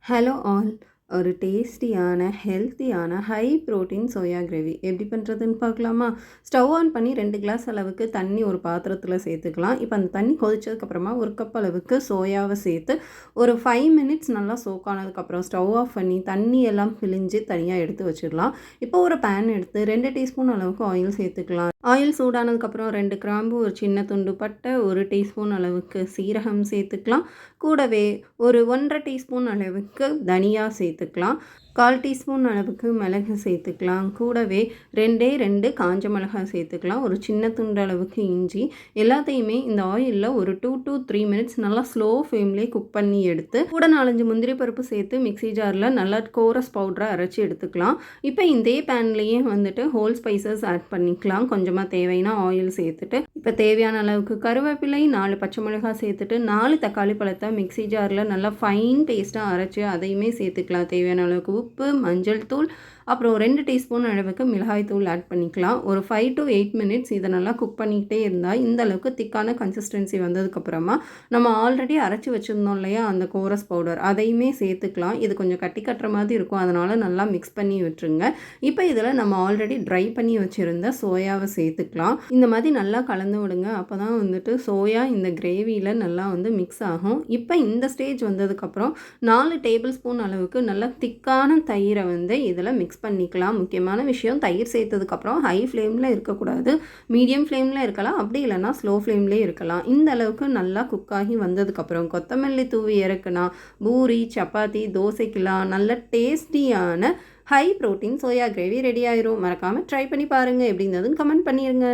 Hello all. ஒரு டேஸ்டியான ஹெல்த்தியான ஹை ப்ரோட்டீன் சோயா கிரேவி எப்படி பண்ணுறதுன்னு பார்க்கலாமா? ஸ்டவ் ஆன் பண்ணி 2 கிளாஸ் அளவுக்கு தண்ணி ஒரு பாத்திரத்தில் சேர்த்துக்கலாம். இப்போ அந்த தண்ணி கொதிச்சதுக்கப்புறமா 1 கப் அளவுக்கு சோயாவை சேர்த்து ஒரு 5 மினிட்ஸ் நல்லா சோக் ஆனதுக்கப்புறம் ஸ்டவ் ஆஃப் பண்ணி தண்ணி எல்லாம் பிழிஞ்சு தனியாக எடுத்து வச்சிடலாம். இப்போ ஒரு பேன் எடுத்து 2 டீஸ்பூன் அளவுக்கு ஆயில் சேர்த்துக்கலாம். ஆயில் சூடானதுக்கப்புறம் 2 கிராம்பு, ஒரு சின்ன துண்டு பட்டை, 1 டீஸ்பூன் அளவுக்கு சீரகம் சேர்த்துக்கலாம். கூடவே ஒரு 1 1/2 டீஸ்பூன் அளவுக்கு தனியா சேர்த்துக்கலாம். 1/4 டீஸ்பூன் அளவுக்கு மிளகு சேர்த்துக்கலாம். கூடவே 2 காஞ்ச மிளகாய் சேர்த்துக்கலாம். ஒரு சின்ன துண்டு அளவுக்கு இஞ்சி. எல்லாத்தையுமே இந்த ஆயிலில் ஒரு 2 to 3 மினிட்ஸ் நல்லா ஸ்லோ ஃப்ளேம்லேயே குக் பண்ணி எடுத்து கூட 4-5 முந்திரி பருப்பு சேர்த்து மிக்ஸி ஜாரில் நல்லா கோரஸ் பவுடரை அரைச்சி எடுத்துக்கலாம். இப்போ இதே பேன்லேயே வந்துட்டு ஹோல் ஸ்பைசஸ் ஆட் பண்ணிக்கலாம். கொஞ்சமாக தேவைன்னா ஆயில் சேர்த்துட்டு இப்போ தேவையான அளவுக்கு கருவேப்பிலை, 4 பச்சை மிளகாய் சேர்த்துட்டு 4 தக்காளி பழத்தை மிக்ஸி ஜாரில் நல்லா ஃபைன் பேஸ்ட்டாக அரைச்சி அதையுமே சேர்த்துக்கலாம். தேவையான அளவுக்கு உப்பு, மஞ்சள் தூள், அப்புறம் 2 டீஸ்பூன் அளவுக்கு மிளகாய் தூள் ஆட் பண்ணிக்கலாம். ஒரு 5 to 8 மினிட்ஸ் இதை நல்லா குக் பண்ணிக்கிட்டே இருந்தால் இந்த அளவுக்கு திக்கான கன்சிஸ்டன்சி வந்ததுக்கப்புறமா நம்ம ஆல்ரெடி அரைச்சி வச்சுருந்தோம் இல்லையா அந்த கோரஸ் பவுடர், அதையுமே சேர்த்துக்கலாம். இது கொஞ்சம் கட்டி கட்டுற மாதிரி இருக்கும், அதனால் நல்லா மிக்ஸ் பண்ணி விட்டுருங்க. இப்போ இதில் நம்ம ஆல்ரெடி ட்ரை பண்ணி வச்சுருந்த சோயாவை சேர்த்துக்கலாம். இந்த மாதிரி நல்லா கலந்து விடுங்க. அப்போ தான் வந்துட்டு சோயா இந்த கிரேவியில் நல்லா வந்து மிக்ஸ் ஆகும். இப்போ இந்த ஸ்டேஜ் வந்ததுக்கப்புறம் 4 டேபிள் ஸ்பூன் அளவுக்கு நல்லா திக்கான தயிரை வந்து இதில் மிக்ஸ் பண்ணிக்கலாம். முக்கியமான விஷயம், தயிர் சேர்த்ததுக்கப்புறம் ஹை ஃப்ளேமில் இருக்கக்கூடாது, மீடியம் ஃப்ளேமில் இருக்கலாம், அப்படி இல்லைனா ஸ்லோ ஃப்ளேம்லேயே இருக்கலாம். இந்த அளவுக்கு நல்லா குக் ஆகி வந்ததுக்கப்புறம் கொத்தமல்லி தூவி இறக்குனா பூரி, சப்பாத்தி, தோசைக்கெல்லாம் நல்ல டேஸ்டியான high protein soya gravy ready ஆயிரும். மறக்காமல் ட்ரை பண்ணி பாருங்கள். எப்படி இருந்ததுன்னு கமெண்ட் பண்ணிடுங்க.